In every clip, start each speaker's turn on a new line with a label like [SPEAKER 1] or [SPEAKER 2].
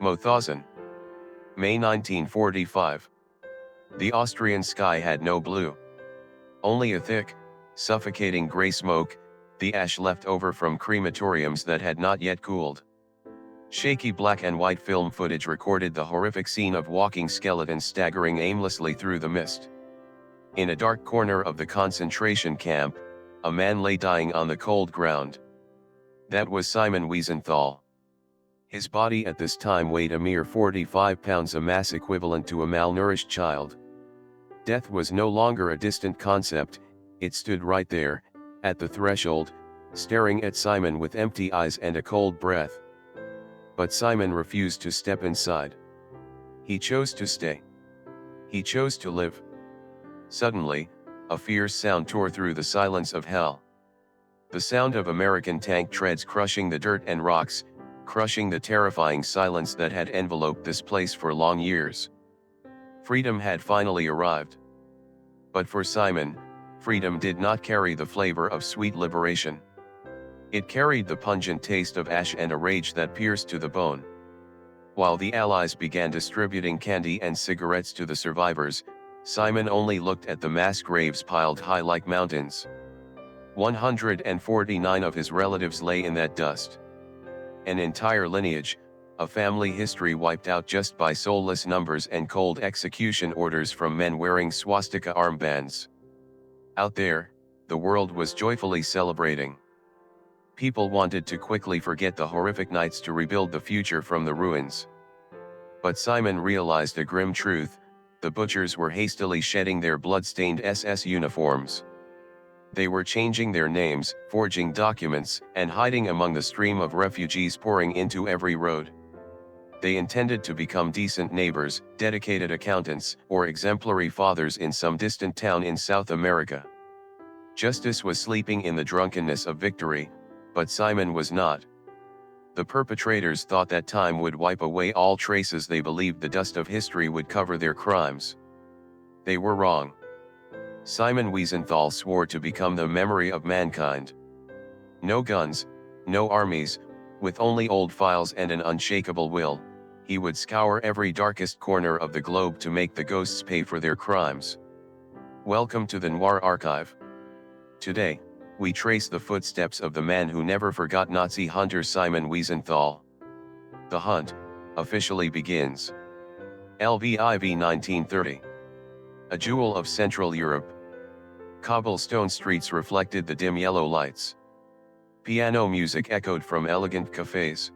[SPEAKER 1] Mauthausen, May 1945. The Austrian sky had no blue. Only a thick, suffocating gray smoke, the ash left over from crematoriums that had not yet cooled. Shaky black and white film footage recorded the horrific scene of walking skeletons staggering aimlessly through the mist. In a dark corner of the concentration camp, a man lay dying on the cold ground. That was Simon Wiesenthal. His body at this time weighed a mere 45 pounds, a mass equivalent to a malnourished child. Death was no longer a distant concept, it stood right there, at the threshold, staring at Simon with empty eyes and a cold breath. But Simon refused to step inside. He chose to stay. He chose to live. Suddenly, a fierce sound tore through the silence of hell. The sound of American tank treads crushing the dirt and rocks, crushing the terrifying silence that had enveloped this place for long years. Freedom had finally arrived. But for Simon, freedom did not carry the flavor of sweet liberation. It carried the pungent taste of ash and a rage that pierced to the bone. While the Allies began distributing candy and cigarettes to the survivors, Simon only looked at the mass graves piled high like mountains. 149 of his relatives lay in that dust. An entire lineage, a family history wiped out just by soulless numbers and cold execution orders from men wearing swastika armbands. Out there, the world was joyfully celebrating. People wanted to quickly forget the horrific nights to rebuild the future from the ruins. But Simon realized a grim truth: the butchers were hastily shedding their blood-stained SS uniforms. They were changing their names, forging documents, and hiding among the stream of refugees pouring into every road. They intended to become decent neighbors, dedicated accountants, or exemplary fathers in some distant town in South America. Justice was sleeping in the drunkenness of victory, but Simon was not. The perpetrators thought that time would wipe away all traces. They believed the dust of history would cover their crimes. They were wrong. Simon Wiesenthal swore to become the memory of mankind. No guns, no armies, with only old files and an unshakable will, he would scour every darkest corner of the globe to make the ghosts pay for their crimes. Welcome to the Noir Archive. Today, we trace the footsteps of the man who never forgot Nazi hunter Simon Wiesenthal. The hunt, officially begins. Lviv 1930. A jewel of Central Europe. Cobblestone streets reflected the dim yellow lights. Piano music echoed from elegant cafes.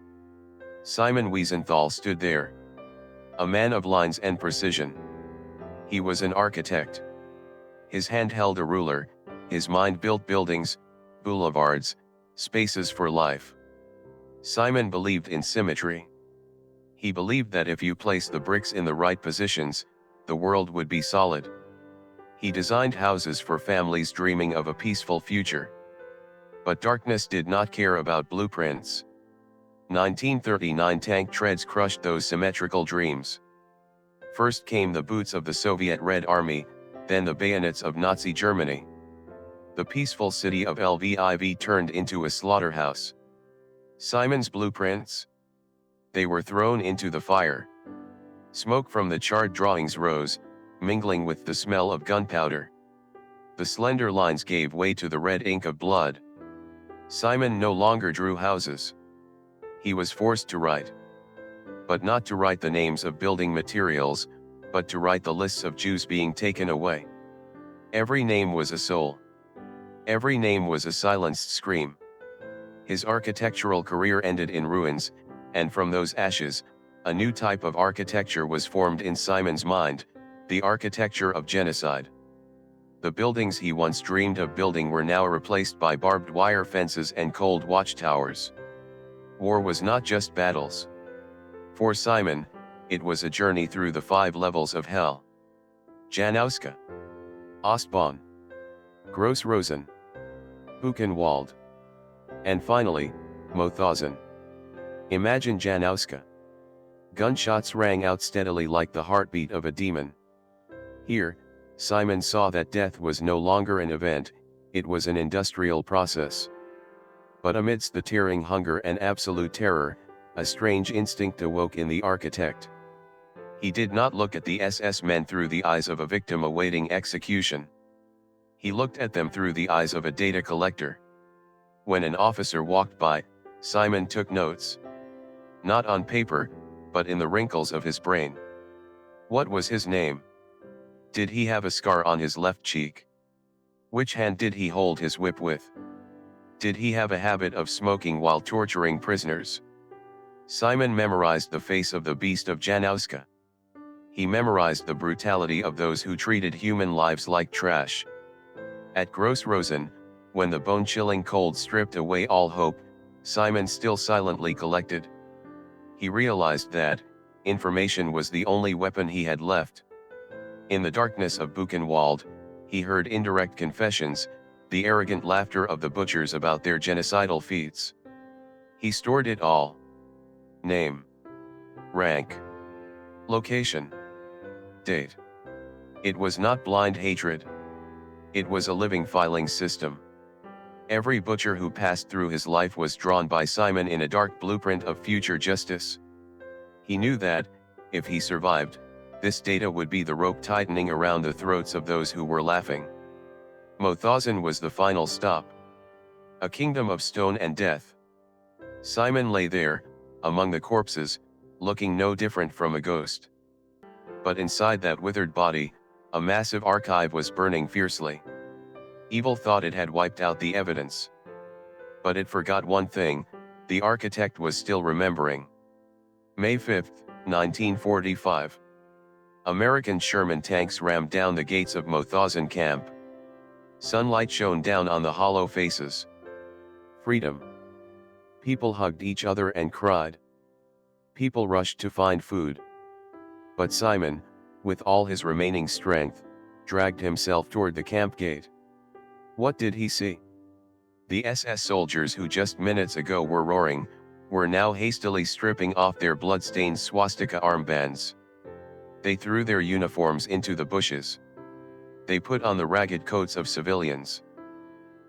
[SPEAKER 1] Simon Wiesenthal stood there. A man of lines and precision. He was an architect. His hand held a ruler, his mind built buildings, boulevards, spaces for life. Simon believed in symmetry. He believed that if you place the bricks in the right positions, the world would be solid. He designed houses for families dreaming of a peaceful future. But darkness did not care about blueprints. 1939 tank treads crushed those symmetrical dreams. First came the boots of the Soviet Red Army, then the bayonets of Nazi Germany. The peaceful city of Lviv turned into a slaughterhouse. Simon's blueprints? They were thrown into the fire. Smoke from the charred drawings rose, mingling with the smell of gunpowder. The slender lines gave way to the red ink of blood. Simon no longer drew houses. He was forced to write. But not to write the names of building materials, but to write the lists of Jews being taken away. Every name was a soul. Every name was a silenced scream. His architectural career ended in ruins, and from those ashes, a new type of architecture was formed in Simon's mind, the architecture of genocide. The buildings he once dreamed of building were now replaced by barbed wire fences and cold watchtowers. War was not just battles. For Simon, it was a journey through the 5 levels of hell. Janowska, Ostbahn, Grossrosen, Buchenwald, and finally, Mauthausen. Imagine Janowska. Gunshots rang out steadily like the heartbeat of a demon. Here, Simon saw that death was no longer an event, it was an industrial process. But amidst the tearing hunger and absolute terror, A strange instinct awoke in the architect. He did not look at the SS men through the eyes of a victim awaiting execution. He looked at them through the eyes of a data collector. When an officer walked by, Simon took notes. Not on paper, but in the wrinkles of his brain. What was his name? Did he have a scar on his left cheek? Which hand did he hold his whip with? Did he have a habit of smoking while torturing prisoners? Simon memorized the face of the beast of Janowska. He memorized the brutality of those who treated human lives like trash. At Gross Rosen, when the bone-chilling cold stripped away all hope, Simon still silently collected. He realized that information was the only weapon he had left. In the darkness of Buchenwald, he heard indirect confessions, the arrogant laughter of the butchers about their genocidal feats. He stored it all. Name, rank, location, date. It was not blind hatred. It was a living filing system. Every butcher who passed through his life was drawn by Simon in a dark blueprint of future justice. He knew that, if he survived, this data would be the rope tightening around the throats of those who were laughing. Mauthausen was the final stop. A kingdom of stone and death. Simon lay there, among the corpses, looking no different from a ghost. But inside that withered body, a massive archive was burning fiercely. Evil thought it had wiped out the evidence. But it forgot one thing, the architect was still remembering. May 5, 1945. American Sherman tanks rammed down the gates of Mauthausen camp. Sunlight shone down on the hollow faces. Freedom. People hugged each other and cried. People rushed to find food. But Simon, with all his remaining strength, dragged himself toward the camp gate. What did he see? The SS soldiers who just minutes ago were roaring, were now hastily stripping off their blood-stained swastika armbands. They threw their uniforms into the bushes. They put on the ragged coats of civilians.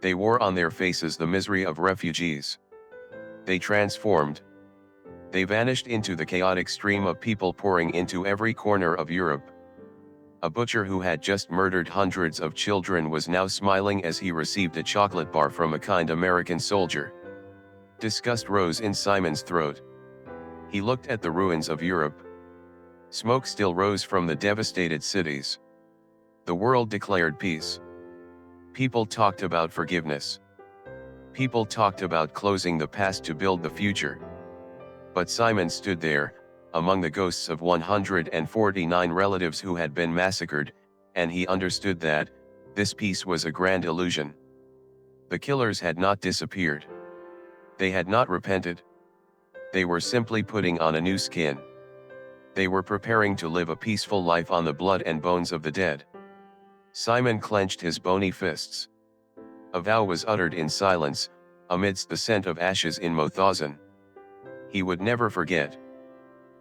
[SPEAKER 1] They wore on their faces the misery of refugees. They transformed. They vanished into the chaotic stream of people pouring into every corner of Europe. A butcher who had just murdered hundreds of children was now smiling as he received a chocolate bar from a kind American soldier. Disgust rose in Simon's throat. He looked at the ruins of Europe. Smoke still rose from the devastated cities. The world declared peace. People talked about forgiveness. People talked about closing the past to build the future. But Simon stood there, among the ghosts of 149 relatives who had been massacred, and he understood that this peace was a grand illusion. The killers had not disappeared. They had not repented. They were simply putting on a new skin. They were preparing to live a peaceful life on the blood and bones of the dead. Simon clenched his bony fists. A vow was uttered in silence, amidst the scent of ashes in Mauthausen. He would never forget.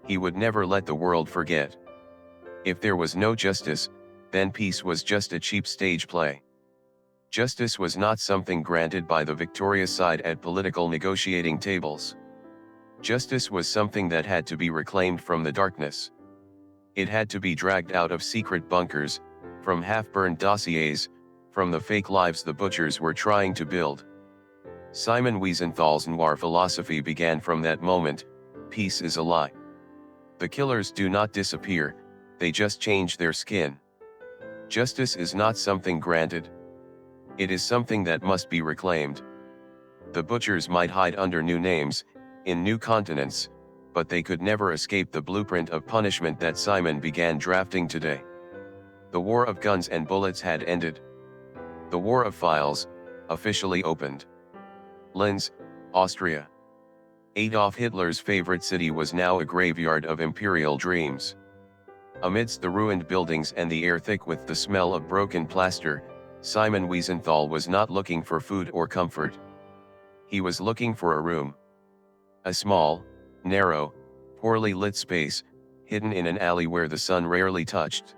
[SPEAKER 1] He would never let the world forget. If there was no justice, then peace was just a cheap stage play. Justice was not something granted by the victorious side at political negotiating tables. Justice was something that had to be reclaimed from the darkness. It had to be dragged out of secret bunkers, from half-burned dossiers, from the fake lives the butchers were trying to build. Simon Wiesenthal's noir philosophy began from that moment: peace is a lie. The killers do not disappear, they just change their skin. Justice is not something granted. It is something that must be reclaimed. The butchers might hide under new names, in new continents, but they could never escape the blueprint of punishment that Simon began drafting today. The war of guns and bullets had ended. The war of files, officially opened. Linz, Austria. Adolf Hitler's favorite city was now a graveyard of imperial dreams. Amidst the ruined buildings and the air thick with the smell of broken plaster, Simon Wiesenthal was not looking for food or comfort. He was looking for a room. A small, narrow, poorly lit space, hidden in an alley where the sun rarely touched.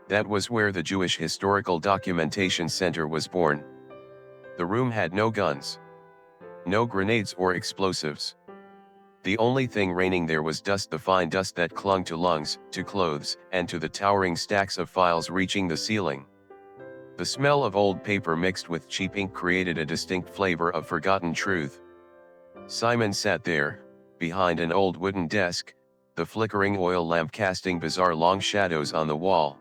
[SPEAKER 1] That was where the Jewish Historical Documentation Center was born. The room had no guns. No grenades or explosives. The only thing raining there was dust, the fine dust that clung to lungs, to clothes, and to the towering stacks of files reaching the ceiling. The smell of old paper mixed with cheap ink created a distinct flavor of forgotten truth. Simon sat there, behind an old wooden desk, the flickering oil lamp casting bizarre long shadows on the wall.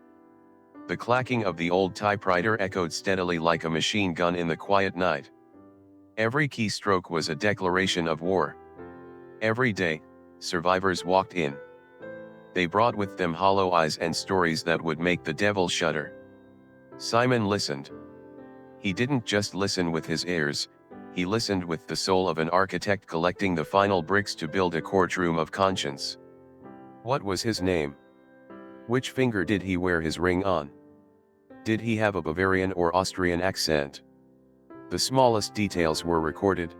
[SPEAKER 1] The clacking of the old typewriter echoed steadily like a machine gun in the quiet night. Every keystroke was a declaration of war. Every day, survivors walked in. They brought with them hollow eyes and stories that would make the devil shudder. Simon listened. He didn't just listen with his ears, he listened with the soul of an architect collecting the final bricks to build a courtroom of conscience. What was his name? Which finger did he wear his ring on? Did he have a Bavarian or Austrian accent? The smallest details were recorded.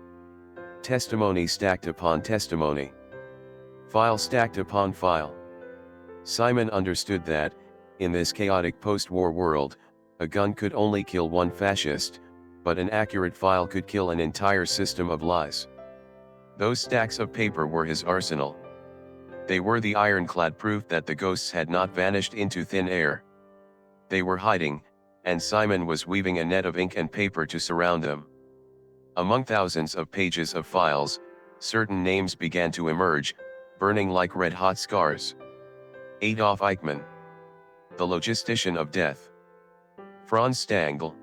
[SPEAKER 1] Testimony stacked upon testimony. File stacked upon file. Simon understood that, in this chaotic post-war world, a gun could only kill one fascist, but an accurate file could kill an entire system of lies. Those stacks of paper were his arsenal. They were the ironclad proof that the ghosts had not vanished into thin air. They were hiding, and Simon was weaving a net of ink and paper to surround them. Among thousands of pages of files, certain names began to emerge, burning like red-hot scars. Adolf Eichmann. The logistician of death. Franz Stangl.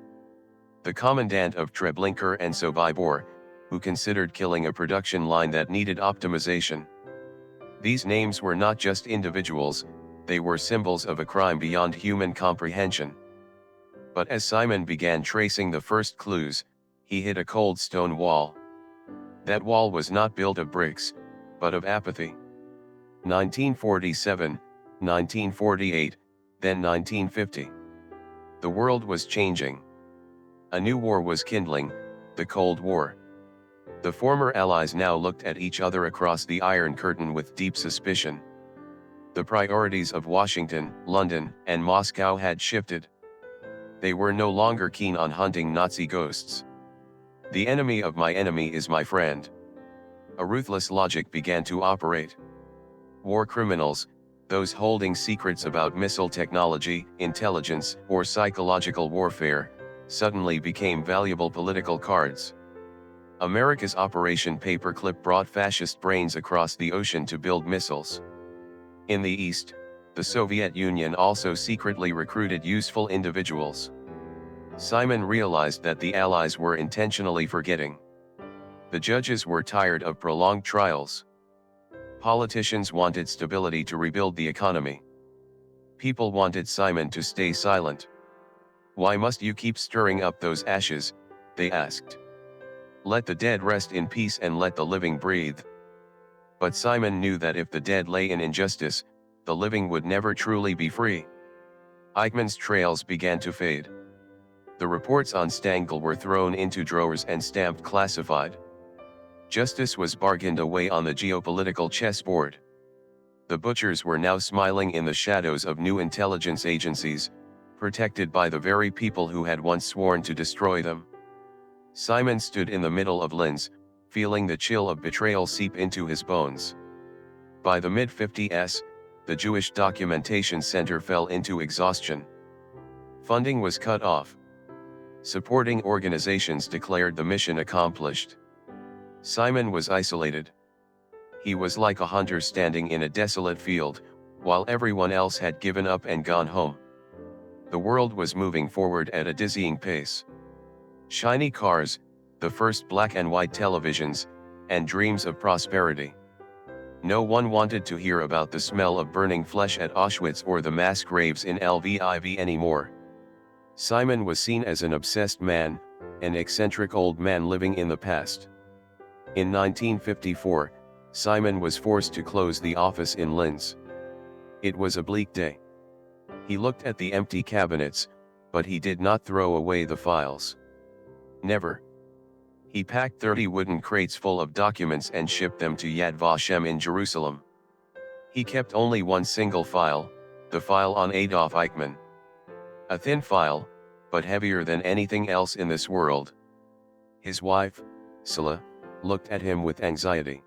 [SPEAKER 1] The commandant of Treblinka and Sobibor, who considered killing a production line that needed optimization. These names were not just individuals, they were symbols of a crime beyond human comprehension. But as Simon began tracing the first clues, he hit a cold stone wall. That wall was not built of bricks, but of apathy. 1947, 1948, then 1950. The world was changing. A new war was kindling, the Cold War. The former allies now looked at each other across the Iron Curtain with deep suspicion. The priorities of Washington, London, and Moscow had shifted. They were no longer keen on hunting Nazi ghosts. The enemy of my enemy is my friend. A ruthless logic began to operate. War criminals, those holding secrets about missile technology, intelligence, or psychological warfare, suddenly became valuable political cards. America's Operation Paperclip brought fascist brains across the ocean to build missiles. In the East, the Soviet Union also secretly recruited useful individuals. Simon realized that the Allies were intentionally forgetting. The judges were tired of prolonged trials. Politicians wanted stability to rebuild the economy. People wanted Simon to stay silent. "Why must you keep stirring up those ashes?" they asked. "Let the dead rest in peace and let the living breathe." But Simon knew that if the dead lay in injustice, the living would never truly be free. Eichmann's trails began to fade. The reports on Stangl were thrown into drawers and stamped classified. Justice was bargained away on the geopolitical chessboard. The butchers were now smiling in the shadows of new intelligence agencies, protected by the very people who had once sworn to destroy them. Simon stood in the middle of Linz, feeling the chill of betrayal seep into his bones. By the mid-50s, the Jewish Documentation Center fell into exhaustion. Funding was cut off. Supporting organizations declared the mission accomplished. Simon was isolated. He was like a hunter standing in a desolate field, while everyone else had given up and gone home. The world was moving forward at a dizzying pace. Shiny cars, the first black and white televisions, and dreams of prosperity. No one wanted to hear about the smell of burning flesh at Auschwitz or the mass graves in Lviv anymore. Simon was seen as an obsessed man, an eccentric old man living in the past. In 1954, Simon was forced to close the office in Linz. It was a bleak day. He looked at the empty cabinets, but he did not throw away the files. Never. He packed 30 wooden crates full of documents and shipped them to Yad Vashem in Jerusalem. He kept only one single file, the file on Adolf Eichmann. A thin file, but heavier than anything else in this world. His wife, Scylla, looked at him with anxiety.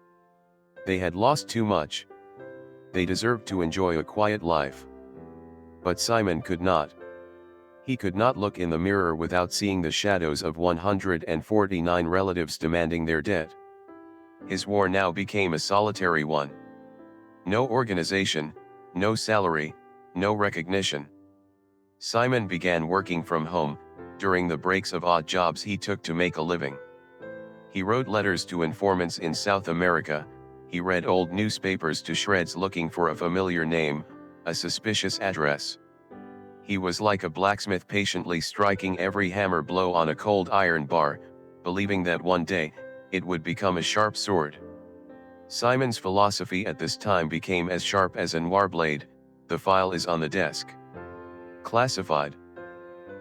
[SPEAKER 1] They had lost too much. They deserved to enjoy a quiet life. But Simon could not. He could not look in the mirror without seeing the shadows of 149 relatives demanding their debt. His war now became a solitary one. No organization, no salary, no recognition. Simon began working from home, during the breaks of odd jobs he took to make a living. He wrote letters to informants in South America, he read old newspapers to shreds looking for a familiar name, a suspicious address. He was like a blacksmith patiently striking every hammer blow on a cold iron bar, believing that one day, it would become a sharp sword. Simon's philosophy at this time became as sharp as a noir blade, the file is on the desk. Classified.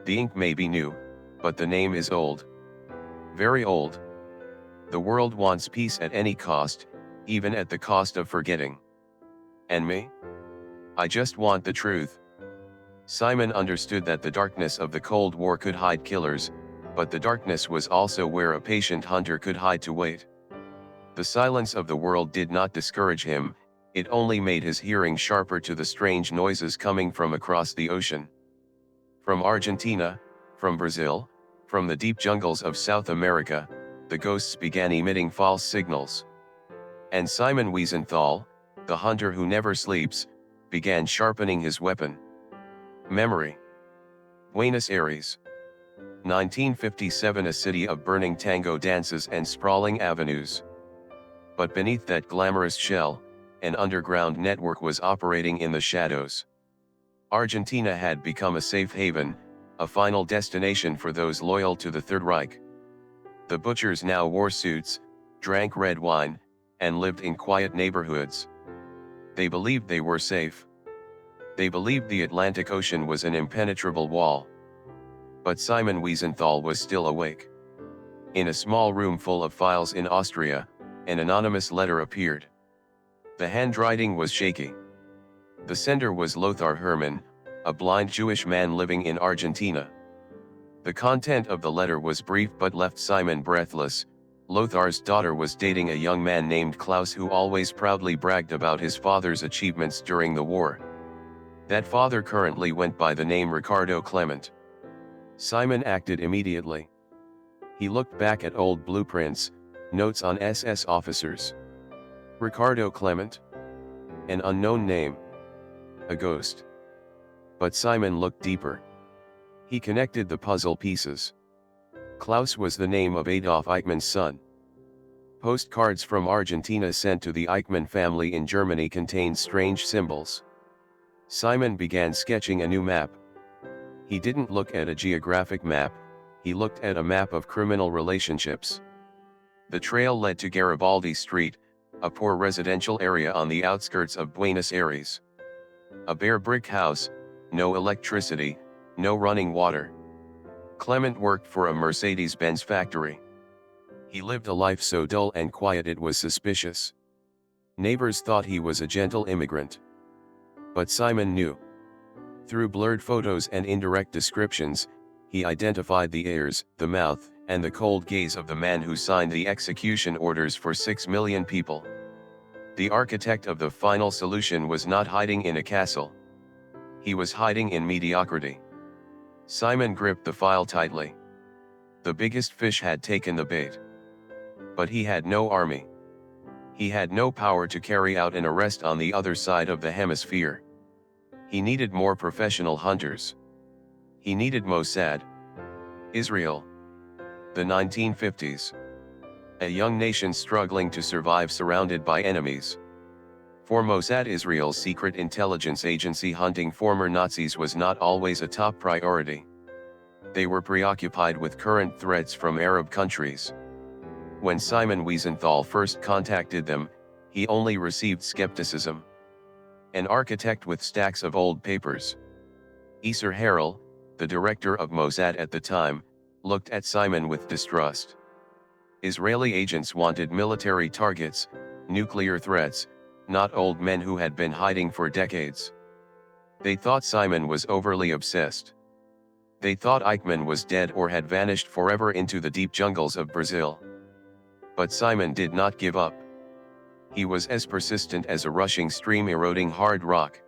[SPEAKER 1] The ink may be new, but the name is old. Very old. The world wants peace at any cost, even at the cost of forgetting. And me? I just want the truth. Simon understood that the darkness of the Cold War could hide killers, but the darkness was also where a patient hunter could hide to wait. The silence of the world did not discourage him, it only made his hearing sharper to the strange noises coming from across the ocean. From Argentina, from Brazil, from the deep jungles of South America, the ghosts began emitting false signals. And Simon Wiesenthal, the hunter who never sleeps, began sharpening his weapon. Memory. Buenos Aires. 1957, a city of burning tango dances and sprawling avenues. But beneath that glamorous shell, an underground network was operating in the shadows. Argentina had become a safe haven, a final destination for those loyal to the Third Reich. The butchers now wore suits, drank red wine, and lived in quiet neighborhoods. They believed they were safe. They believed the Atlantic Ocean was an impenetrable wall. But Simon Wiesenthal was still awake. In a small room full of files in Austria, an anonymous letter appeared. The handwriting was shaky. The sender was Lothar Hermann, a blind Jewish man living in Argentina. The content of the letter was brief but left Simon breathless. Lothar's daughter was dating a young man named Klaus who always proudly bragged about his father's achievements during the war. That father currently went by the name Ricardo Clement. Simon acted immediately. He looked back at old blueprints, notes on SS officers. Ricardo Clement? An unknown name. A ghost. But Simon looked deeper. He connected the puzzle pieces. Klaus was the name of Adolf Eichmann's son. Postcards from Argentina sent to the Eichmann family in Germany contained strange symbols. Simon began sketching a new map. He didn't look at a geographic map, he looked at a map of criminal relationships. The trail led to Garibaldi Street, a poor residential area on the outskirts of Buenos Aires. A bare brick house, no electricity, no running water. Clement worked for a Mercedes-Benz factory. He lived a life so dull and quiet it was suspicious. Neighbors thought he was a gentle immigrant. But Simon knew. Through blurred photos and indirect descriptions, he identified the ears, the mouth, and the cold gaze of the man who signed the execution orders for 6 million people. The architect of the final solution was not hiding in a castle. He was hiding in mediocrity. Simon gripped the file tightly. The biggest fish had taken the bait. But he had no army. He had no power to carry out an arrest on the other side of the hemisphere. He needed more professional hunters. He needed Mossad. Israel. The 1950s. A young nation struggling to survive surrounded by enemies. For Mossad, Israel's secret intelligence agency, hunting former Nazis was not always a top priority. They were preoccupied with current threats from Arab countries. When Simon Wiesenthal first contacted them, he only received skepticism. An architect with stacks of old papers. Isser Harel, the director of Mossad at the time, looked at Simon with distrust. Israeli agents wanted military targets, nuclear threats, not old men who had been hiding for decades. They thought Simon was overly obsessed. They thought Eichmann was dead or had vanished forever into the deep jungles of Brazil. But Simon did not give up. He was as persistent as a rushing stream eroding hard rock.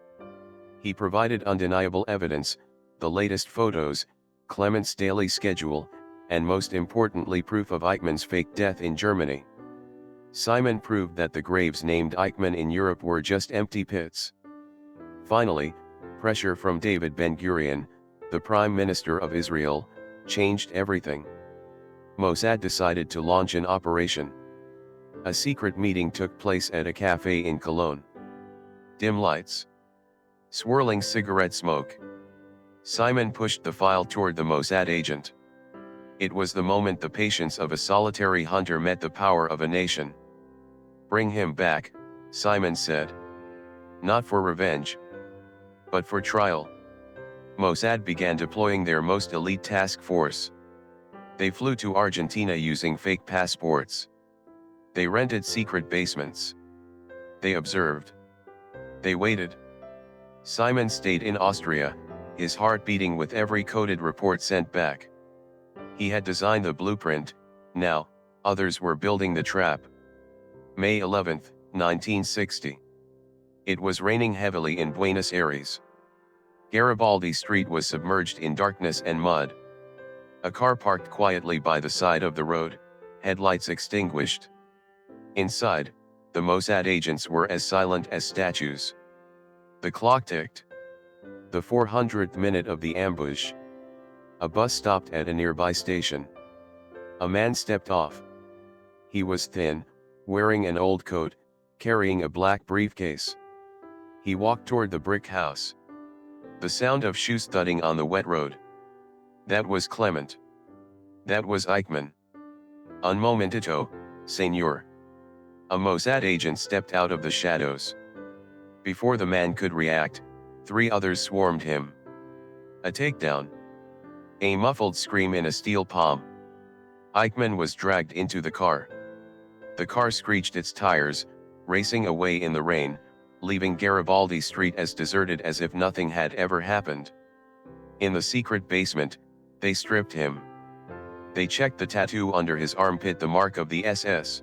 [SPEAKER 1] He provided undeniable evidence, the latest photos, Clement's daily schedule, and most importantly proof of Eichmann's fake death in Germany. Simon proved that the graves named Eichmann in Europe were just empty pits. Finally, pressure from David Ben-Gurion, the Prime Minister of Israel, changed everything. Mossad decided to launch an operation. A secret meeting took place at a cafe in Cologne. Dim lights. Swirling cigarette smoke. Simon pushed the file toward the Mossad agent. It was the moment the patience of a solitary hunter met the power of a nation. "Bring him back," Simon said. "Not for revenge, but for trial." Mossad began deploying their most elite task force. They flew to Argentina using fake passports. They rented secret basements. They observed. They waited. Simon stayed in Austria, his heart beating with every coded report sent back. He had designed the blueprint, now, others were building the trap. May 11, 1960. It was raining heavily in Buenos Aires. Garibaldi Street was submerged in darkness and mud. A car parked quietly by the side of the road, headlights extinguished. Inside, the Mossad agents were as silent as statues. The clock ticked. The 400th minute of the ambush. A bus stopped at a nearby station. A man stepped off. He was thin, wearing an old coat, carrying a black briefcase. He walked toward the brick house. The sound of shoes thudding on the wet road. That was Clement. That was Eichmann. Un momentito, senor. A Mossad agent stepped out of the shadows. Before the man could react, 3 others swarmed him. A takedown. A muffled scream in a steel palm. Eichmann was dragged into the car. The car screeched its tires, racing away in the rain, leaving Garibaldi Street as deserted as if nothing had ever happened. In the secret basement, they stripped him. They checked the tattoo under his armpit, the mark of the SS.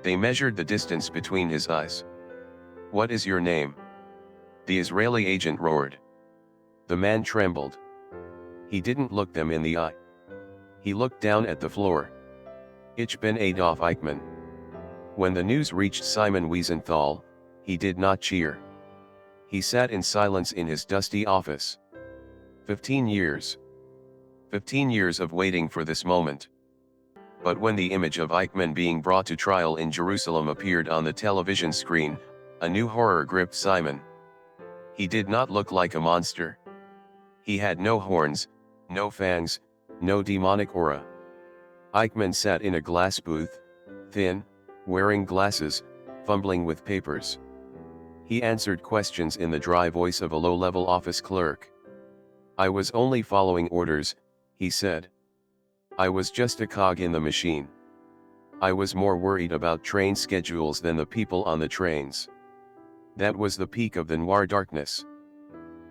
[SPEAKER 1] They measured the distance between his eyes. "What is your name?" the Israeli agent roared. The man trembled. He didn't look them in the eye. He looked down at the floor. Ich bin Adolf Eichmann. When the news reached Simon Wiesenthal, he did not cheer. He sat in silence in his dusty office. 15 years. 15 years of waiting for this moment. But when the image of Eichmann being brought to trial in Jerusalem appeared on the television screen, a new horror gripped Simon. He did not look like a monster. He had no horns, no fangs, no demonic aura. Eichmann sat in a glass booth, thin, wearing glasses, fumbling with papers. He answered questions in the dry voice of a low-level office clerk. "I was only following orders," he said. "I was just a cog in the machine. I was more worried about train schedules than the people on the trains." That was the peak of the noir darkness.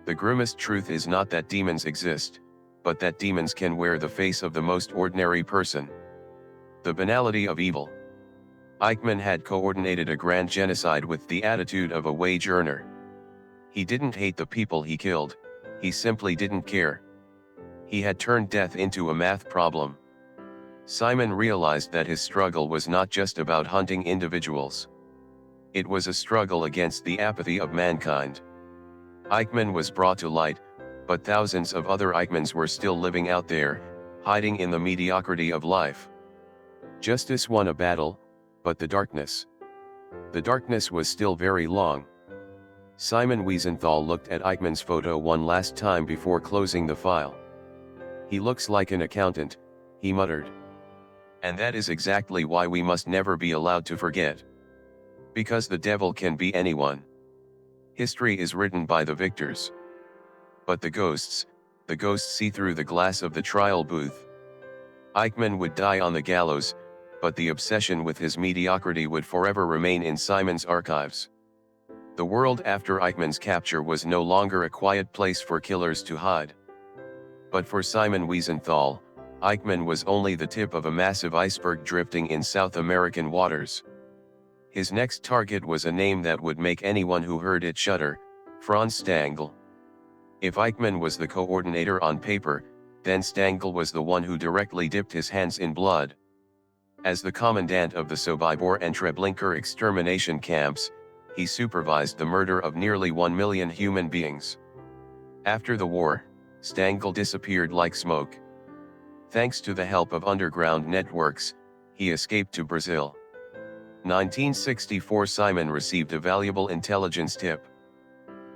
[SPEAKER 1] The grimmest truth is not that demons exist, but that demons can wear the face of the most ordinary person. The banality of evil. Eichmann had coordinated a grand genocide with the attitude of a wage earner. He didn't hate the people he killed, he simply didn't care. He had turned death into a math problem. Simon realized that his struggle was not just about hunting individuals. It was a struggle against the apathy of mankind. Eichmann was brought to light, but thousands of other Eichmanns were still living out there, hiding in the mediocrity of life. Justice won a battle, but the darkness was still very long. Simon Wiesenthal looked at Eichmann's photo one last time before closing the file. "He looks like an accountant," he muttered. "And that is exactly why we must never be allowed to forget. Because the devil can be anyone. History is written by the victors. But the ghosts see through the glass of the trial booth. Eichmann would die on the gallows, but the obsession with his mediocrity would forever remain in Simon's archives. The world after Eichmann's capture was no longer a quiet place for killers to hide. But for Simon Wiesenthal, Eichmann was only the tip of a massive iceberg drifting in South American waters. His next target was a name that would make anyone who heard it shudder: Franz Stangl. If Eichmann was the coordinator on paper, then Stangl was the one who directly dipped his hands in blood. As the commandant of the Sobibor and Treblinka extermination camps, he supervised the murder of nearly 1 million human beings. After the war, Stangl disappeared like smoke. Thanks to the help of underground networks, he escaped to Brazil. 1964 Simon received a valuable intelligence tip.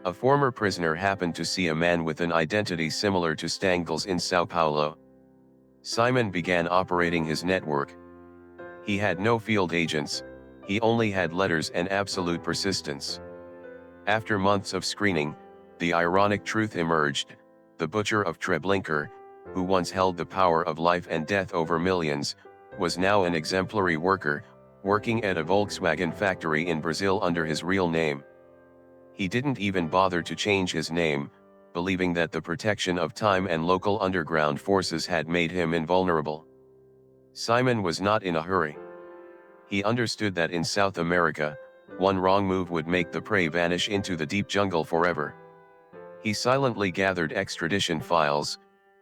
[SPEAKER 1] A former prisoner happened to see a man with an identity similar to Stangl's in Sao Paulo. Simon began operating his network. He had no field agents, he only had letters and absolute persistence. After months of screening, the ironic truth emerged: the butcher of Treblinka, who once held the power of life and death over millions, was now an exemplary worker, working at a Volkswagen factory in Brazil under his real name. He didn't even bother to change his name, believing that the protection of time and local underground forces had made him invulnerable. Simon was not in a hurry. He understood that in South America, one wrong move would make the prey vanish into the deep jungle forever. He silently gathered extradition files,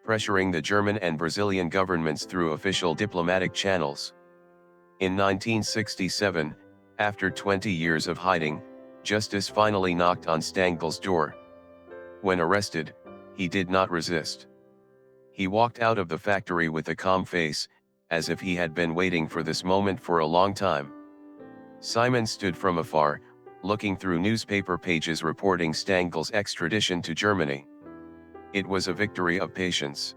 [SPEAKER 1] pressuring the German and Brazilian governments through official diplomatic channels. In 1967, after 20 years of hiding, justice finally knocked on Stangl's door. When arrested, he did not resist. He walked out of the factory with a calm face, as if he had been waiting for this moment for a long time. Simon stood from afar, looking through newspaper pages reporting Stangl's extradition to Germany. It was a victory of patience.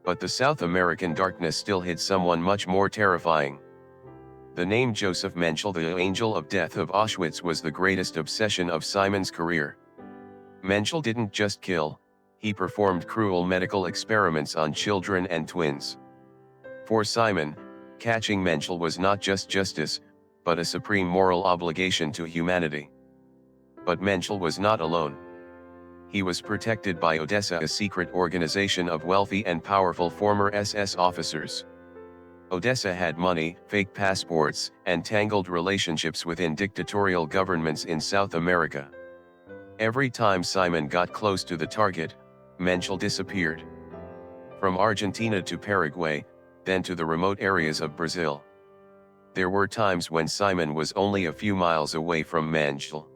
[SPEAKER 1] But the South American darkness still hid someone much more terrifying. The name Joseph Mengele, the angel of death of Auschwitz, was the greatest obsession of Simon's career. Mengele didn't just kill, he performed cruel medical experiments on children and twins. For Simon, catching Mengele was not just justice, but a supreme moral obligation to humanity. But Mengele was not alone. He was protected by ODESSA, a secret organization of wealthy and powerful former SS officers. ODESSA had money, fake passports, and tangled relationships within dictatorial governments in South America. Every time Simon got close to the target, Mengele disappeared. From Argentina to Paraguay, then to the remote areas of Brazil. There were times when Simon was only a few miles away from Mengele.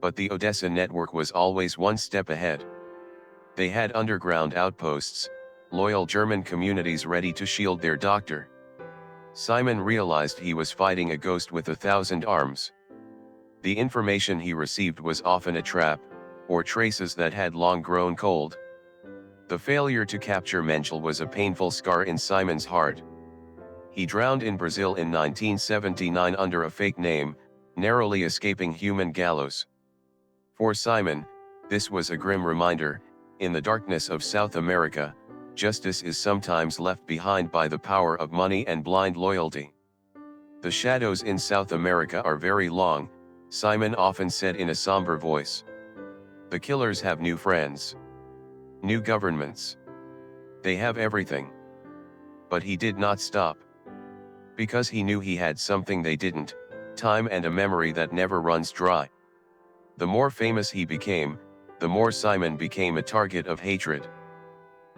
[SPEAKER 1] But the ODESSA network was always one step ahead. They had underground outposts, loyal German communities ready to shield their doctor. Simon realized he was fighting a ghost with 1,000 arms. The information he received was often a trap, or traces that had long grown cold. The failure to capture Mengele was a painful scar in Simon's heart. He drowned in Brazil in 1979 under a fake name, narrowly escaping human gallows. For Simon, this was a grim reminder: in the darkness of South America, justice is sometimes left behind by the power of money and blind loyalty. The shadows in South America are very long, Simon often said in a somber voice. The killers have new friends. New governments. They have everything. But he did not stop. Because he knew he had something they didn't: time and a memory that never runs dry. The more famous he became, the more Simon became a target of hatred.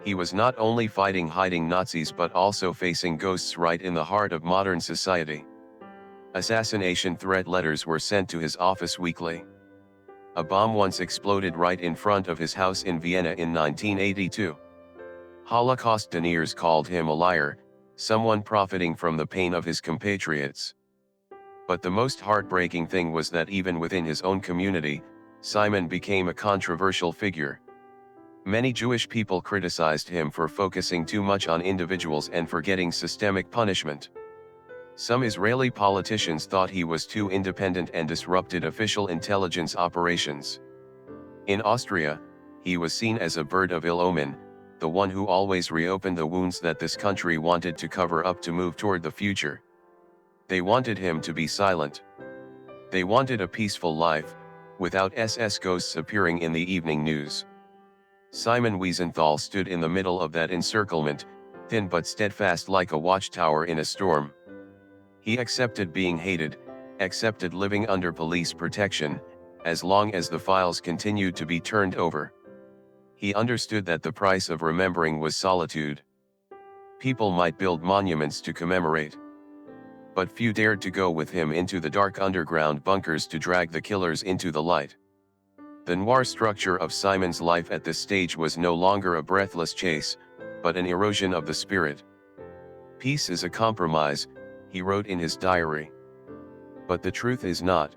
[SPEAKER 1] He was not only fighting hiding Nazis but also facing ghosts right in the heart of modern society. Assassination threat letters were sent to his office weekly. A bomb once exploded right in front of his house in Vienna in 1982. Holocaust deniers called him a liar, someone profiting from the pain of his compatriots. But the most heartbreaking thing was that even within his own community, Simon became a controversial figure. Many Jewish people criticized him for focusing too much on individuals and forgetting systemic punishment. Some Israeli politicians thought he was too independent and disrupted official intelligence operations. In Austria, he was seen as a bird of ill omen, the one who always reopened the wounds that this country wanted to cover up to move toward the future. They wanted him to be silent. They wanted a peaceful life, without SS ghosts appearing in the evening news. Simon Wiesenthal stood in the middle of that encirclement, thin but steadfast like a watchtower in a storm. He accepted being hated, accepted living under police protection, as long as the files continued to be turned over. He understood that the price of remembering was solitude. People might build monuments to commemorate, but few dared to go with him into the dark underground bunkers to drag the killers into the light. The noir structure of Simon's life at this stage was no longer a breathless chase, but an erosion of the spirit. "Peace is a compromise," he wrote in his diary. But the truth is not.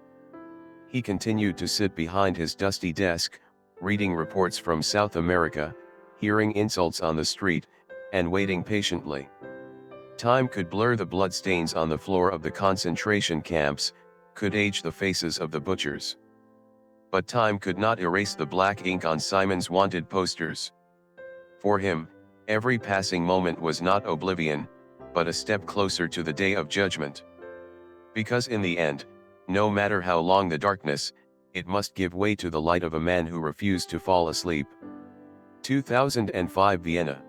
[SPEAKER 1] He continued to sit behind his dusty desk, reading reports from South America, hearing insults on the street, and waiting patiently. Time could blur the bloodstains on the floor of the concentration camps, could age the faces of the butchers. But time could not erase the black ink on Simon's wanted posters. For him, every passing moment was not oblivion, but a step closer to the day of judgment. Because in the end, no matter how long the darkness, it must give way to the light of a man who refused to fall asleep. 2005 Vienna.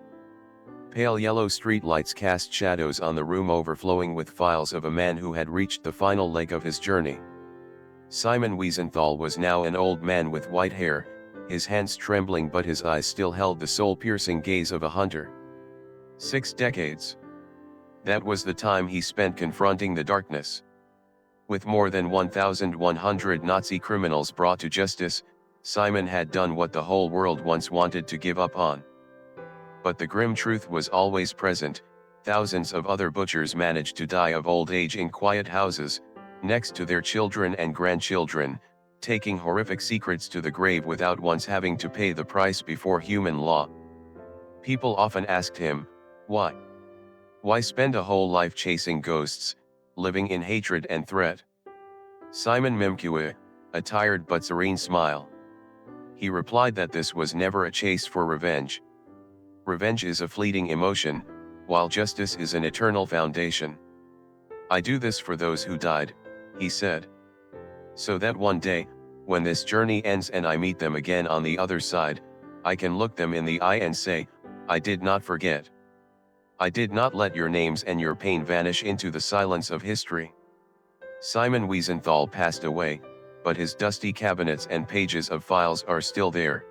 [SPEAKER 1] Pale yellow streetlights cast shadows on the room overflowing with files of a man who had reached the final leg of his journey. Simon Wiesenthal was now an old man with white hair, his hands trembling but his eyes still held the soul-piercing gaze of a hunter. 6 decades. That was the time he spent confronting the darkness. With more than 1,100 Nazi criminals brought to justice, Simon had done what the whole world once wanted to give up on. But the grim truth was always present: thousands of other butchers managed to die of old age in quiet houses, next to their children and grandchildren, taking horrific secrets to the grave without once having to pay the price before human law. People often asked him, why? Why spend a whole life chasing ghosts, living in hatred and threat? Simon mimicking a tired but serene smile. He replied that this was never a chase for revenge. Revenge is a fleeting emotion, while justice is an eternal foundation. I do this for those who died, he said. So that one day, when this journey ends and I meet them again on the other side, I can look them in the eye and say, I did not forget. I did not let your names and your pain vanish into the silence of history. Simon Wiesenthal passed away, but his dusty cabinets and pages of files are still there.